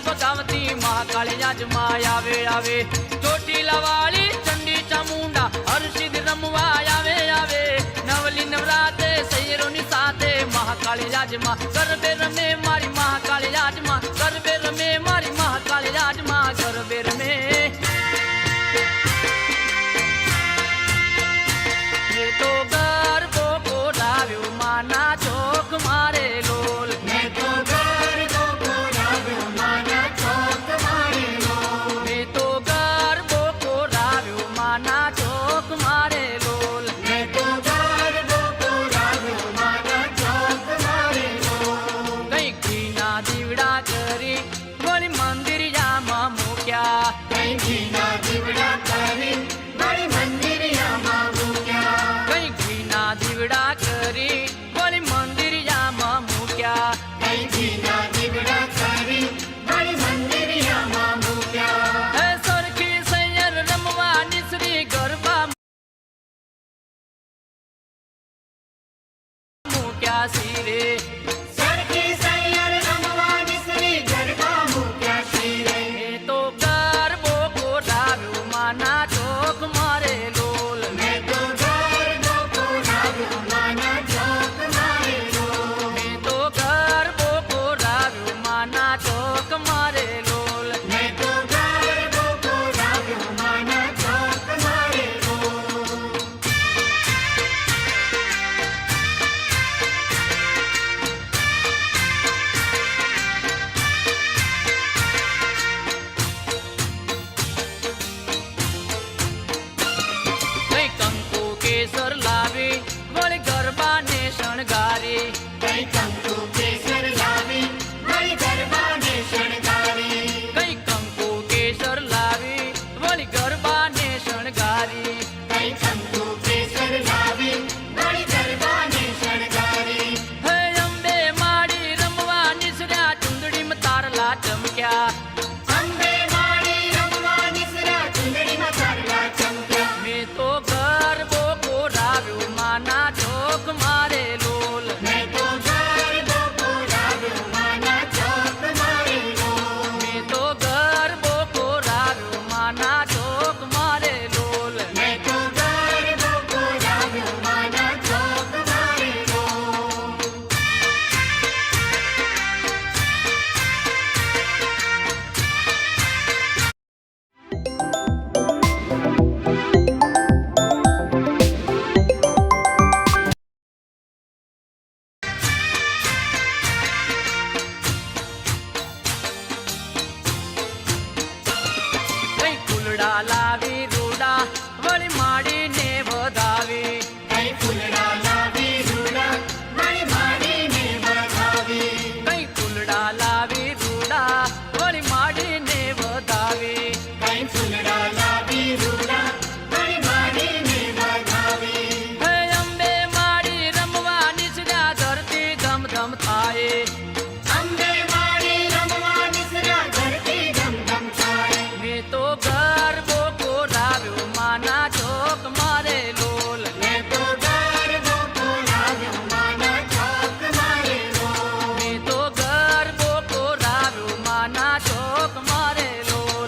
भगावती महाकाली आजमा आवे आवे ચોટીલા વાળી ચંડી ચામુંડા હર્ષિદ રમવા આવે આવે નવલી નવરાતે સૈયરોની સાથે મહાકાળી આજમાં ગરબે રમે મારી મહાકાળી આજમાં ગરબે રમે મારી મહાકાળી આજમાં ગરબે રમે તો ગરબો બોલાવ્યો માના ચોક મારે લોલ सीरे सरखी सैयर रमवानी श्री गरबा मुक्या सीरे तो गरबो बोलाव्यो माना ચોક मारे लोल मैं तो गरबो बोलाव्यो माना ચોક मारे लोल मैं तो गरबो बोलाव्यो माना ચોક मारे लोल मैं तो गरबो बोलाव्यो माना ચોક मारे लोल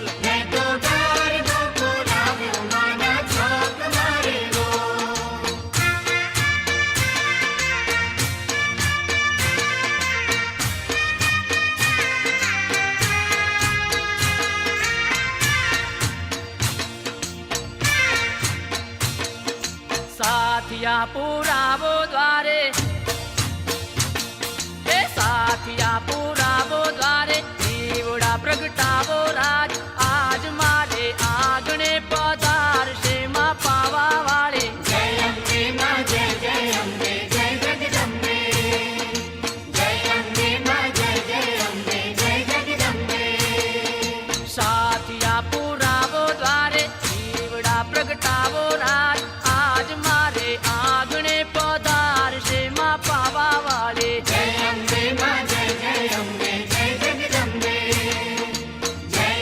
साथिया पुरावो द्वारे ए साथिया पुरावो द्वारे दीवड़ा प्रगटावो राज आज मारे आंगणे पधार से मां पावा वाले जय अम्बे मां जय जय अम्बे जय जगदम्बे जय अम्बे मां जय जय अम्बे जय जगदम्बे साथिया पुरावो द्वारे दीवड़ा प्रगटावो राज आज मारे आंगणे पधार से मां पावा वाले जय अम्बे मां जय जय अम्बे जय जगदम्बे जय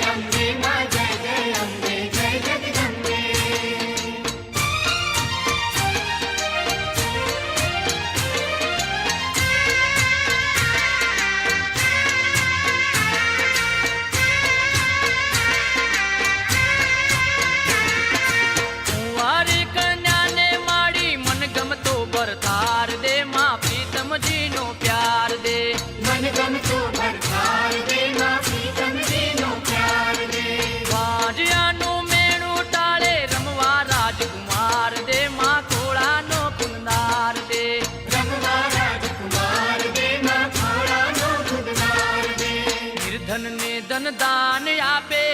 નિર્ધનને ધન દાન આપે,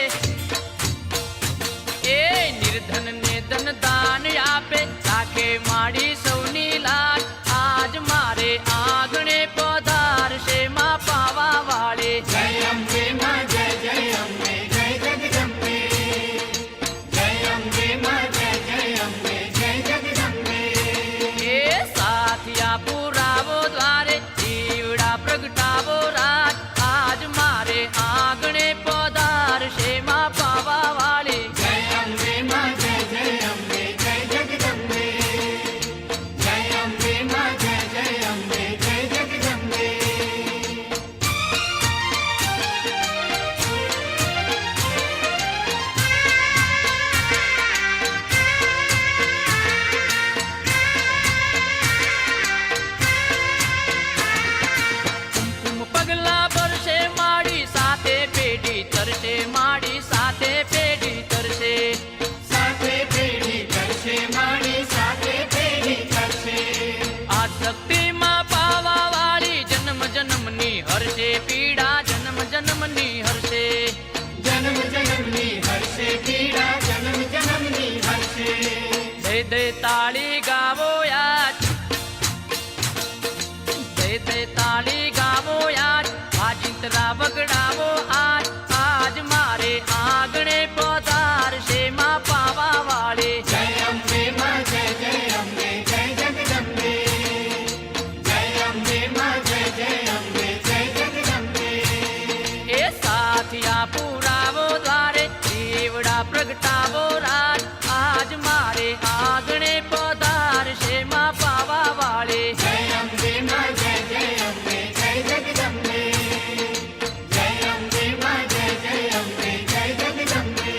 એ નિર્ધનને ધન દાન આપે, રાખે માડી સૌની લાજ, આજ મારે આંગણે પધારશે માં પાવા વાળી. જય અંબે માં જય જય અંબે જય જગદંબે, જય અંબે માં જય જય અંબે જય જગદંબે. એ સાથિયા પુરાવો દ્વારે દીવડા પ્રગટાવો રાજ, આજ મારે આંગણે પધારશે માં પાવા વાળી. જય અંબે માં જય જય અંબે જય જગદંબે, જય અંબે માં જય જય અંબે જય જગદંબે. કુમકુમ પગલા ભરશે માડી, સાથે પેઢી તરશે માડી, સાથે પેઢી તરશે. સાથે પેઢી કરશે મારી, સાથે પેઢી કરશે. આ શક્તિમાં પાવા વાળી જન્મ જન્મની હરશે પીડા, જન્મ જન્મની હરશે. જન્મ જન્મની હર્ષે પીડા, જન્મ જન્મની હર્ષે. જય જય તાળી ગાવો યાદ, જય જય તાળી ગાવો યાદ, વાજિંત્રા વગડાવો આજ, આજ મારે આંગણે પધારશે માં પાવા વાળી. જય અંબે માં જય જય અંબે જય જગદંબે, જય અંબે માં જય જય અંબે જય જગદંબે. એ સાથિયા પુરાવો દ્વારે દીવડા પ્રગટાવો રાજ, આજ મારે આંગણે પધારશે માં પાવા વાળી. જય અંબે માં જય જય અંબે જય જગદંબે, જય અંબે માં જય જય અંબે જય જગદંબે.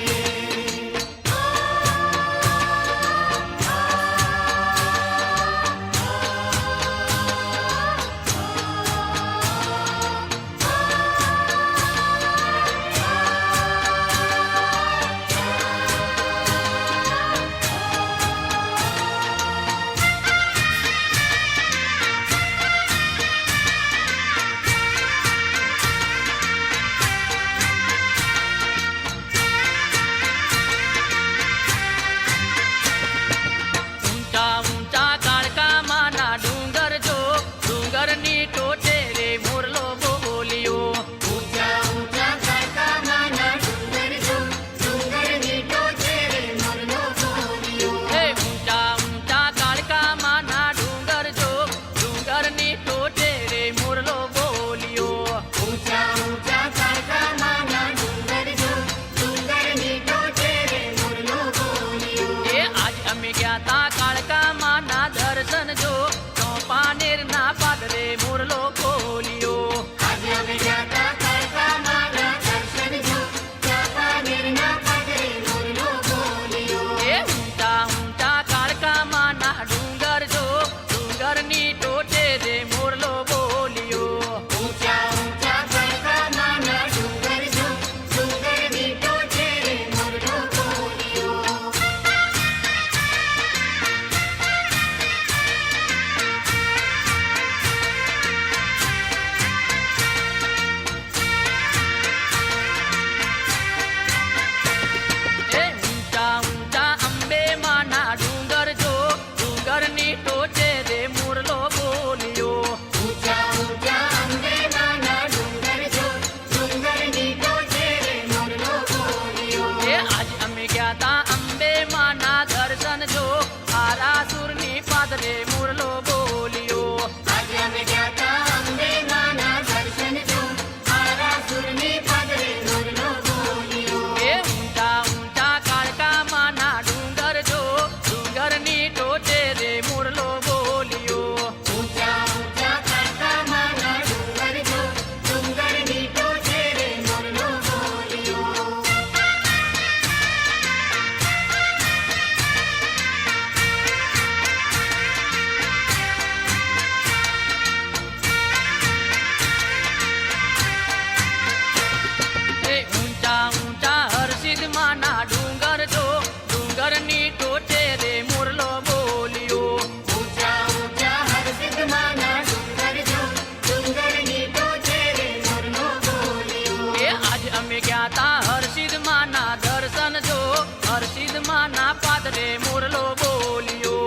આજે અમે ગયા તા હરસિદ્ધ માના દર્શન જો હરસિદ્ધ માના પાદરે મોરલો બોલ્યો.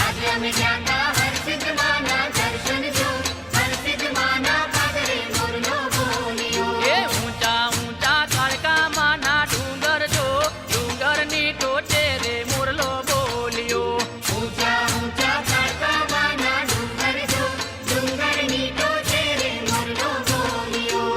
આજે અમે ગયા તા હરસિદ્ધ માના દર્શન જો હરસિદ્ધ માના પાદરે મોરલો બોલ્યો. એ ઊંચા ઊંચા કાળકા માના ડુંગર જો ડુંગરની ટોચે રે મોરલો બોલ્યો. ઊંચા ઊંચા કાળકા માના ડુંગર જો ડુંગરની ટોચે રે મોરલો બોલ્યો.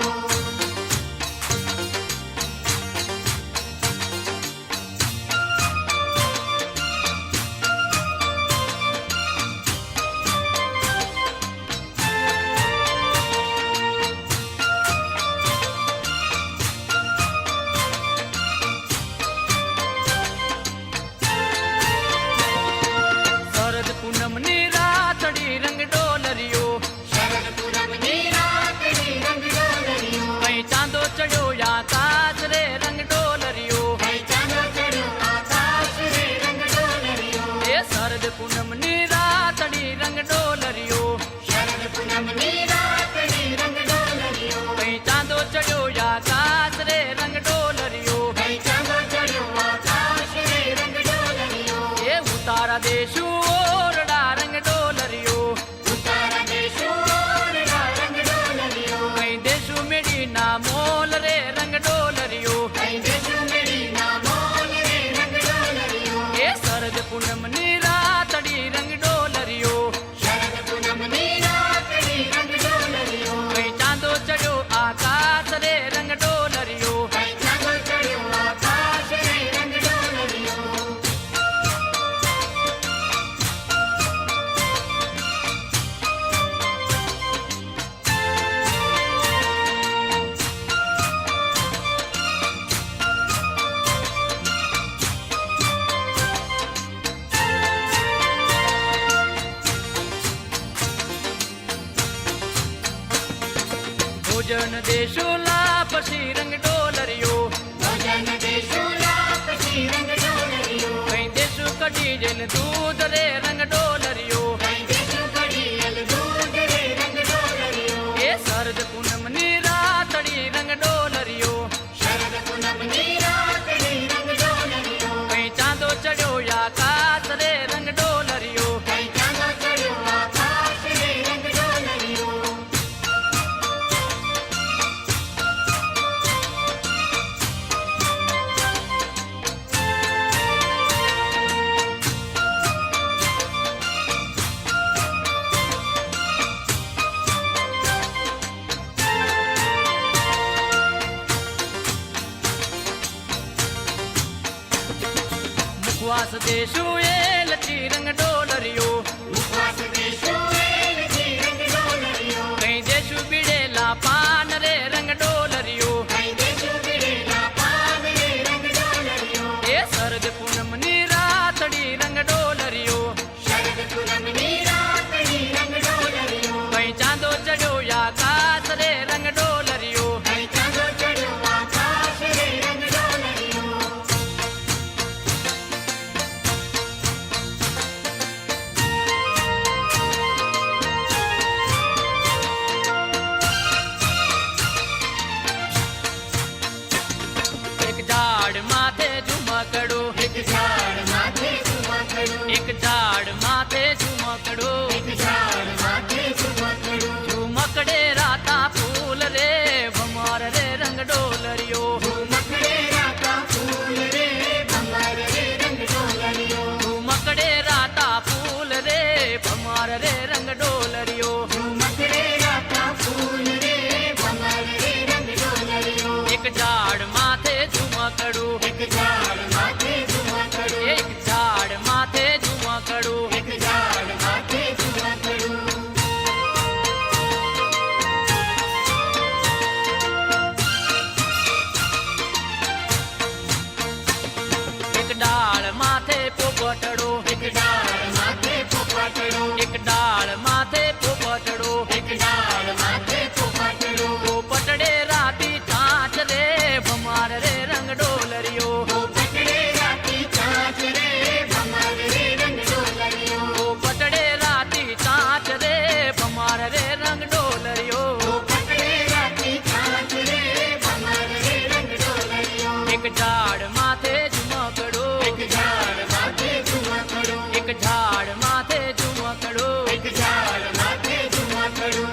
શરદ પૂનમની રાતડી રંગ ડોલરિયો શરદ પૂનમની રાતની રંગ ડોલરિયો. કઈ ચાંદો ચડ્યો આકાશ રે રંગ ડોલરિયો. કઈ ચાંદો ચડ્યો આકાશ રે રંગ ડોલરિયો. એ શરદ પૂનમની રાતડી રંગ ડોલરિયો શરદ પૂનમની રાતની રંગ ડોલરિયો. કઈ ચાંદો ચડ્યો આકાશ રે રંગ ડોલરિયો. કઈ ચાંદો ચડ્યો આકાશ રે રંગ ડોલરિયો. એ ઉતારા દેશું ઓરડા રંગ ડોલરિયો. ઉતારા દેશો ઓરડા રંગ ડોલરિયો. કઈ દેશું મેડીના મોલ રે રંગ ડોલરિયો. કઈ દેશો મેડીના મોલ રે રંગ ડોલરિયો. એ શરદ પૂનમની રાતડી રંગ ડોલરિયો. શરદ પૂનમની રાતની રંગ ડોલરિયો. કઈ ચાંદો ચડ્યો આકાશ રે રંગ ડોલરિયો. કઈ ચાંદો ચડ્યો આકાશ રે રંગ ડોલરિયો. ભોજન દેશો લાપસી રંગ ડોલરિયો. ભોજન દેશો લાપસી રંગ ડોલરિયો. કઈ દેશું કઢી જેલ દૂધ રે રંગ ડોલરિયો. કઈ દેશો ઘડિયલ દૂધ રે રંગ ડોલરિયો. એ શરદ પૂનમની રાતડી રંગ ડોલરિયો. શરદ પૂનમની રાતની રંગ ડોલરિયો. કઈ ચાંદો ચડ્યો આકાશ રે રંગ ડોલરિયો. કઈ ચાંદો ચડ્યો આકાશ રે રંગ ડોલરિયો. મુખવાસ દેશું એલચી રંગ ડોલરિયો. ઉપવાસ દેશો એલચી રંગ ડોલરિયો. કઈ દેશું બીડેલા પાન રે રંગ ડોલરિયો. કઈ દેશો બીડેલા પાન રે રંગ ડોલરિયો. એ શરદ પૂનમની રાતડી રંગ ડોલરિયો. શરદ પૂનમની રાતની રંગ ડોલરિયો. કઈ ચાંદો ચડ્યો આકાશ રે રંગ ડોલરિયો. કઈ ચાંદો ચડ્યો આકાશ રે રંગ ડોલરિયો. એક ઝાડ માથે ઝુમકડો. એક ઝાડ માથે ઝુમકડું. એક ઝાડ માથે ઝુમકડો. એક ઝાડ માથે ઝુમકડું. ઝુમકડે રાતા ફૂલ રે ભમર રે રંગ ડોલરિયો. ઝુમકડે રાતા ફૂલ રે ભમર રે રંગ ડોલરિયો. ઝુમકડે રાતા ફૂલ રે ભમર રે રંગ ડોલરિયો. ઝુમકડે રાતા ફૂલ રે ભમર રે રંગ ડોલરિયો. એક ઝાડ માથે ઝુમકડું. એક ઝાડ માથે ઝુમકડું. એક ઝાડ માથે ઝુમકડું. એક ઝાડ માથે ઝુમકડું. એક ડાળ માથે પોપટડો. એક ડાળ માથે પોપટડો. એક ડાળ માથે પોપટડો. એક ડાળ માથે પોપટડો. પોપટડે રાતી ચાંચ રે ભમાર રે રંગ ડોલરિયો. પોપટડે રાતી ચાંચ રે ભમર રે રંગ ડોલરિયો. પોપટડે રાતી ચાંચ રે ભમાર રે રંગ ડોલરિયો. પોપટડે રાતી ચાંચ રે ભમર રે રંગ એક ઝાડ માથે ઝુમકડો એક ઝાડ માથે ઝુમકડું એક ઝાડ માથે ઝુમકડો એક ઝાડ માથે ઝુમકડું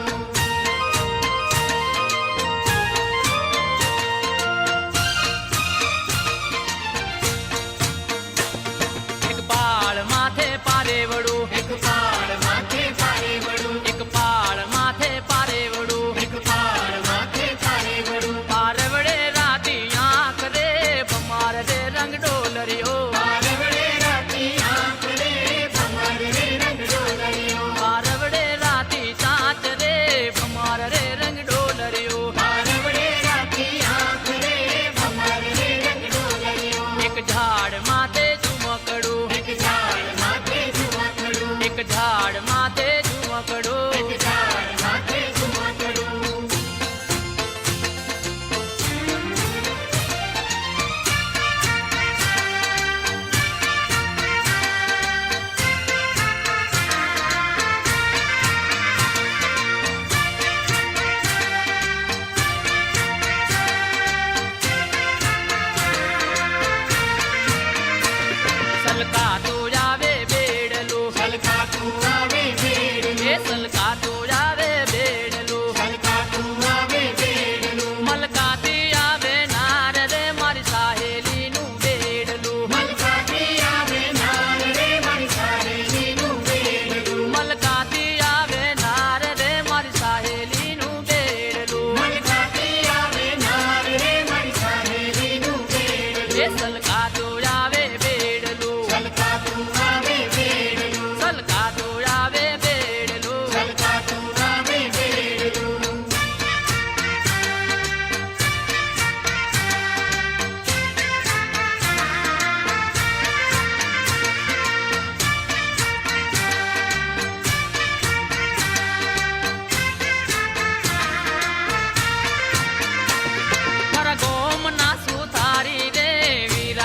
એક પાળ માથે પારેવડું એક પાળ માથે પારેવડું એક પાળ માથે પારેવડું એક પાળ માથે પારેવડું પારવડે રાતી આંખ રે ભમાર રે રંગ ડોલરિયો પારવડે રાતી આંખ રે ભમર રે રંગ ડોલરિયો પારવડે રાતી ચાંચ રે ભમાર રે રંગ ડોલરિયો પારવડે રાતી આંખ રે ભમર રે રંગ ડોલરિયો એક ઝાડ માથે ઝુમકડું એક ઝાડ માથે ઝુમકડું એક ઝાડ માથે ઝુમકડું એક ઝાડ માથે ઝુમકડું સલકાતું આવે બેડલું સલકાતું આવે બેડલું એ સલકાતું આવે બેડલું સલકાતું આવે બેડલું મલકાતી આવે નાર રે મારી સાહેલીનું બેડલું મલકાતી આવે નાર રે મારી સાહેલીનું બેડલું મલકાતી આવે નાર રે મારી સાહેલીનું બેડલું મલકાતી આવે નાર રે મારી સાહેલીનું બેડલું એ સલકાતું આવે બેડલું સલકાતું આવે બેડલું સલકાતું આવે બેડલું સલકાતું આવે બેડલું મારા ગોમના સુથારી રે વીર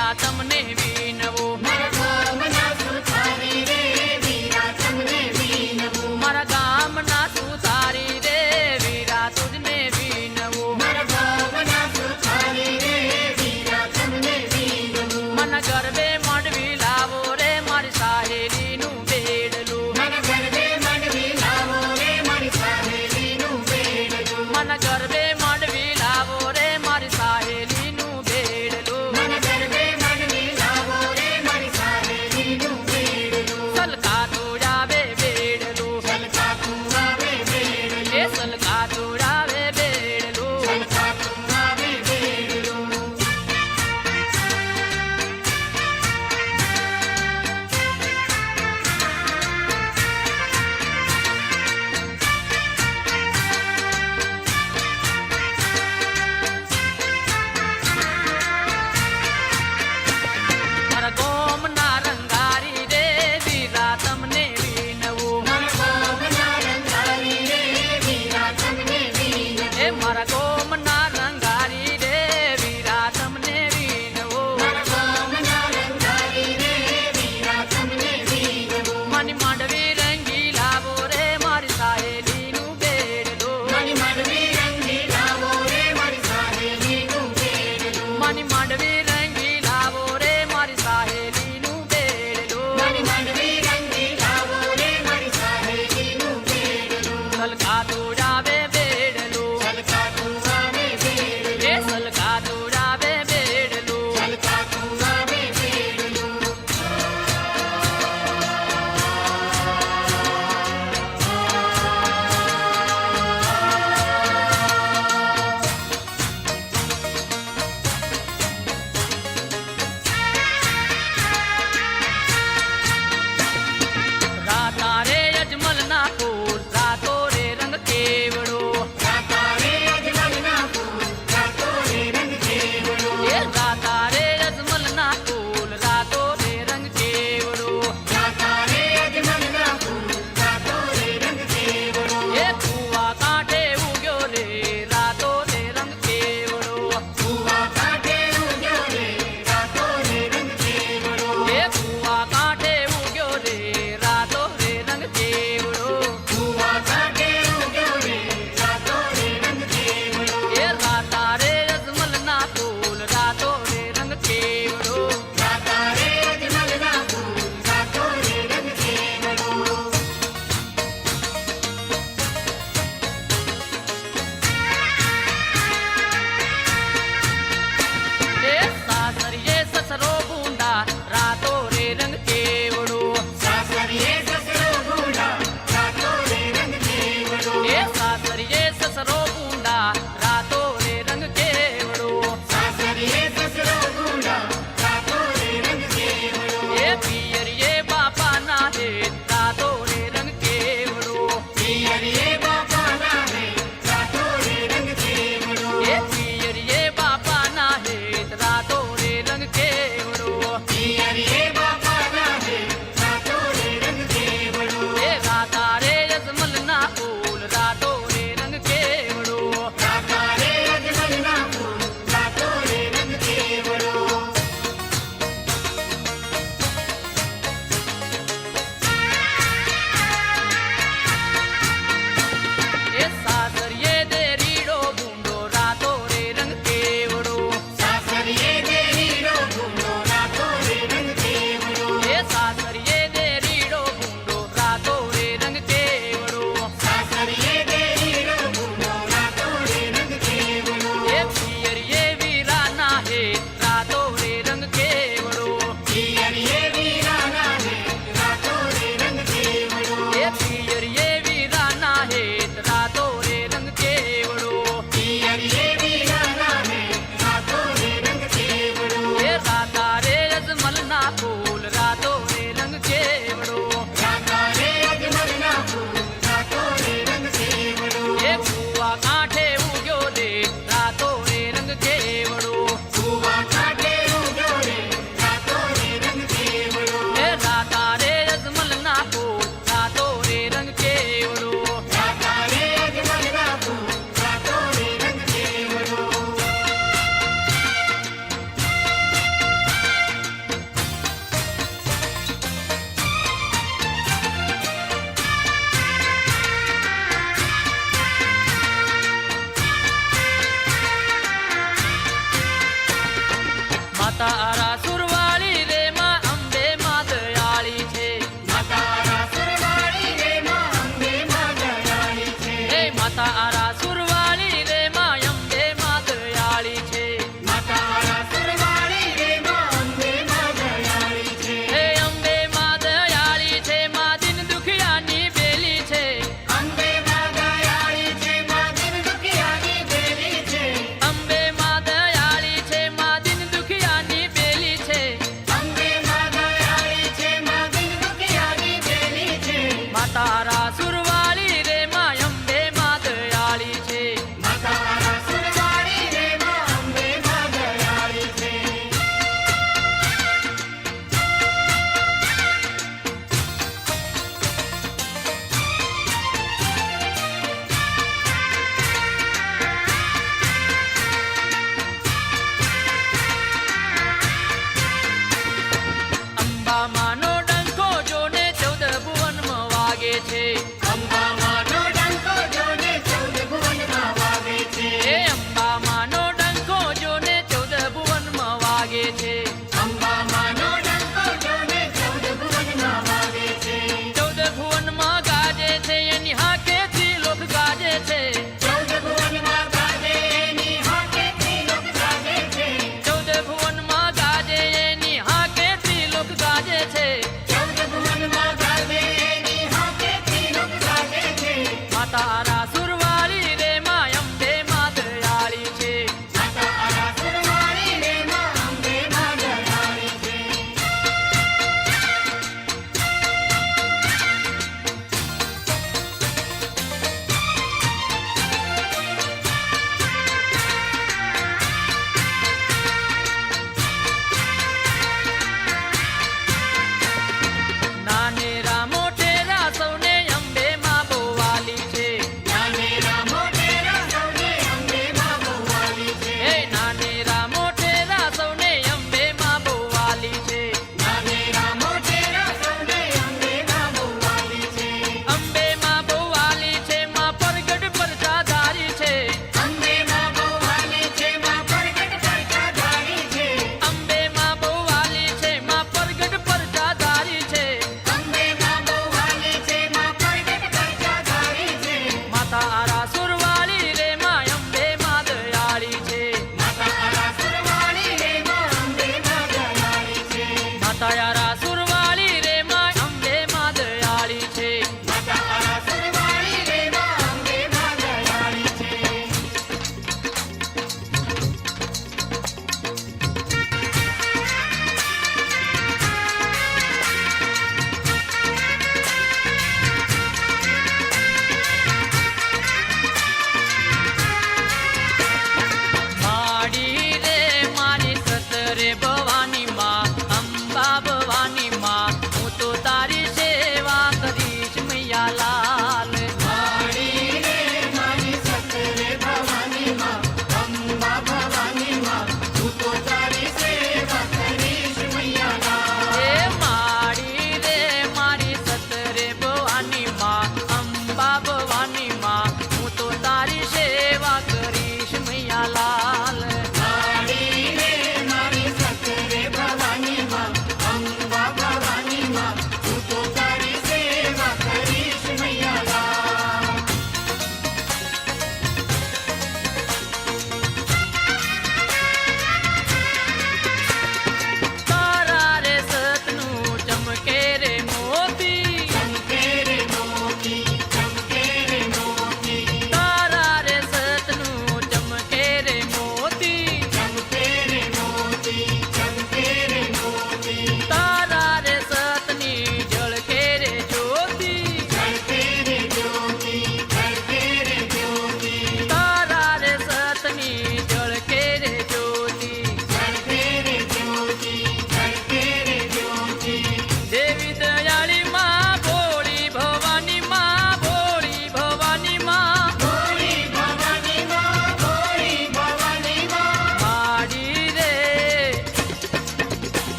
માતા